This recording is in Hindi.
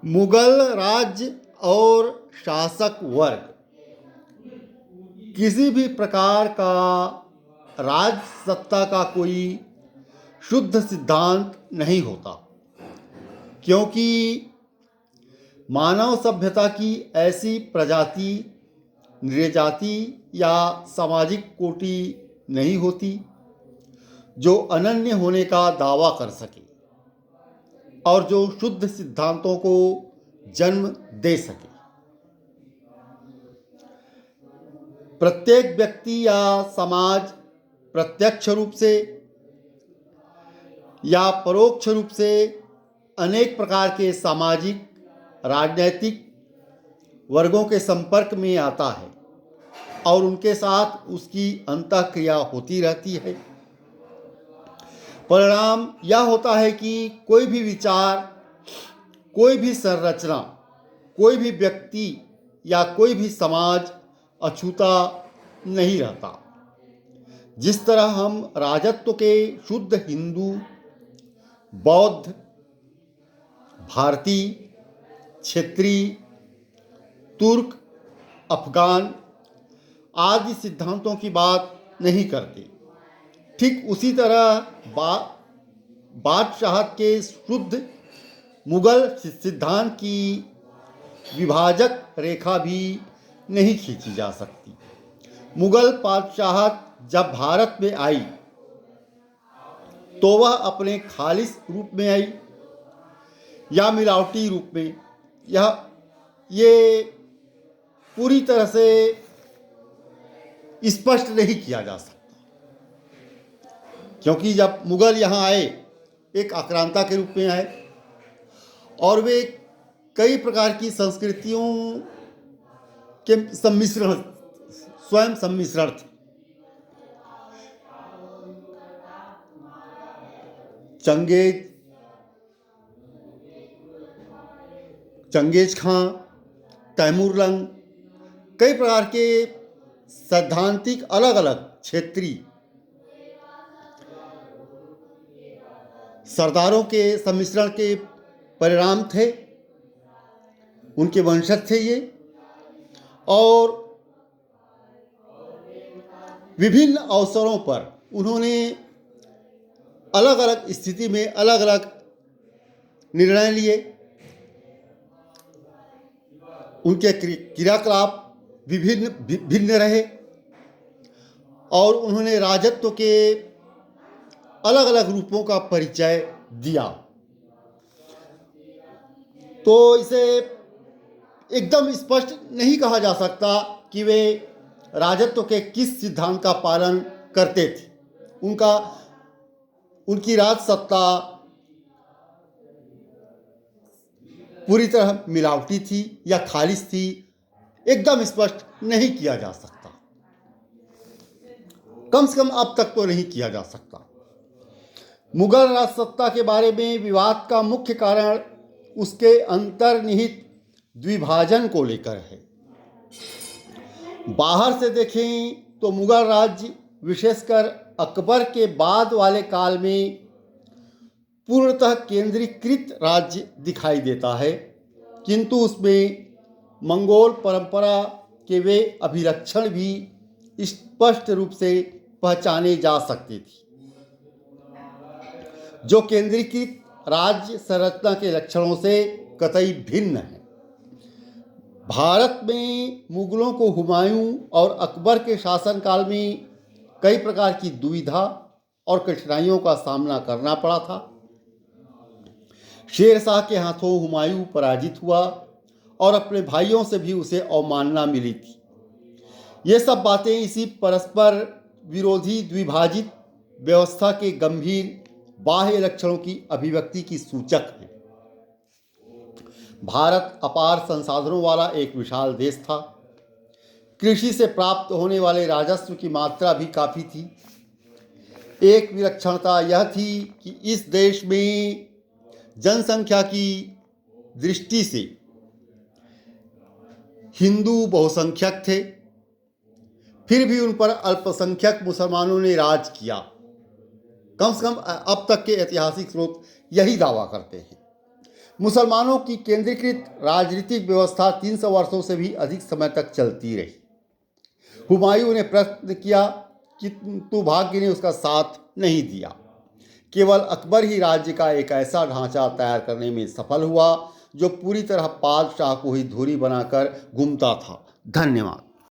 मुगल राज्य और शासक वर्ग किसी भी प्रकार का राज सत्ता का कोई शुद्ध सिद्धांत नहीं होता, क्योंकि मानव सभ्यता की ऐसी प्रजाति, नृजाति या सामाजिक कोटि नहीं होती जो अनन्य होने का दावा कर सके और जो शुद्ध सिद्धांतों को जन्म दे सके। प्रत्येक व्यक्ति या समाज प्रत्यक्ष रूप से या परोक्ष रूप से अनेक प्रकार के सामाजिक, राजनैतिक वर्गों के संपर्क में आता है और उनके साथ उसकी अंतःक्रिया होती रहती है। परिणाम यह होता है कि कोई भी विचार, कोई भी संरचना, कोई भी व्यक्ति या कोई भी समाज अछूता नहीं रहता। जिस तरह हम राजत्व के शुद्ध हिंदू, बौद्ध, भारतीय, क्षेत्रीय, तुर्क, अफगान आदि सिद्धांतों की बात नहीं करते, ठीक उसी तरह बादशाहत के शुद्ध मुगल सिद्धांत की विभाजक रेखा भी नहीं खींची जा सकती। मुगल बादशाहत जब भारत में आई तो वह अपने खालिस रूप में आई या मिलावटी रूप में, ये पूरी तरह से स्पष्ट नहीं किया जा सकता, क्योंकि जब मुगल यहाँ आए एक आक्रांता के रूप में आए और वे कई प्रकार की संस्कृतियों के सम्मिश्रण, स्वयं सम्मिश्रण थे। चंगेज खां, तैमूरलंग, कई प्रकार के सैद्धांतिक अलग अलग क्षेत्रीय सरदारों के सम्मिश्रण के परिणाम थे, उनके वंशज थे ये। और विभिन्न अवसरों पर उन्होंने अलग अलग स्थिति में अलग अलग निर्णय लिए। उनके क्रियाकलाप भिन्न रहे और उन्होंने राजत्व के अलग अलग रूपों का परिचय दिया। तो इसे एकदम स्पष्ट नहीं कहा जा सकता कि वे राजत्व के किस सिद्धांत का पालन करते थे। उनकी राज सत्ता पूरी तरह मिलावटी थी या खालिस थी, एकदम स्पष्ट नहीं किया जा सकता, कम से कम अब तक तो नहीं किया जा सकता। मुगल राज सत्ता के बारे में विवाद का मुख्य कारण उसके अंतर्निहित द्विभाजन को लेकर है। बाहर से देखें तो मुगल राज्य विशेषकर अकबर के बाद वाले काल में पूर्णतः केंद्रीकृत राज्य दिखाई देता है, किंतु उसमें मंगोल परंपरा के वे अभिलक्षण भी स्पष्ट रूप से पहचाने जा सकते थे, जो केंद्रीकृत राज्य संरचना के लक्षणों से कतई भिन्न है। भारत में मुगलों को हुमायूं और अकबर के शासनकाल में कई प्रकार की दुविधा और कठिनाइयों का सामना करना पड़ा था। शेर शाह के हाथों हुमायूं पराजित हुआ और अपने भाइयों से भी उसे अवमानना मिली थी। ये सब बातें इसी परस्पर विरोधी द्विभाजित व्यवस्था के गंभीर बाह्य लक्षणों की अभिव्यक्ति की सूचक हैं। भारत अपार संसाधनों वाला एक विशाल देश था। कृषि से प्राप्त होने वाले राजस्व की मात्रा भी काफ़ी थी। एक विलक्षणता यह थी कि इस देश में जनसंख्या की दृष्टि से हिंदू बहुसंख्यक थे, फिर भी उन पर अल्पसंख्यक मुसलमानों ने राज किया। कम से कम अब तक के ऐतिहासिक स्रोत यही दावा करते हैं। मुसलमानों की केंद्रीकृत राजनीतिक व्यवस्था 300 वर्षों से भी अधिक समय तक चलती रही। हुमायूं ने प्रश्न किया किंतु भाग्य ने उसका साथ नहीं दिया। केवल अकबर ही राज्य का एक ऐसा ढांचा तैयार करने में सफल हुआ जो पूरी तरह बादशाह को ही धुरी बनाकर घूमता था। धन्यवाद।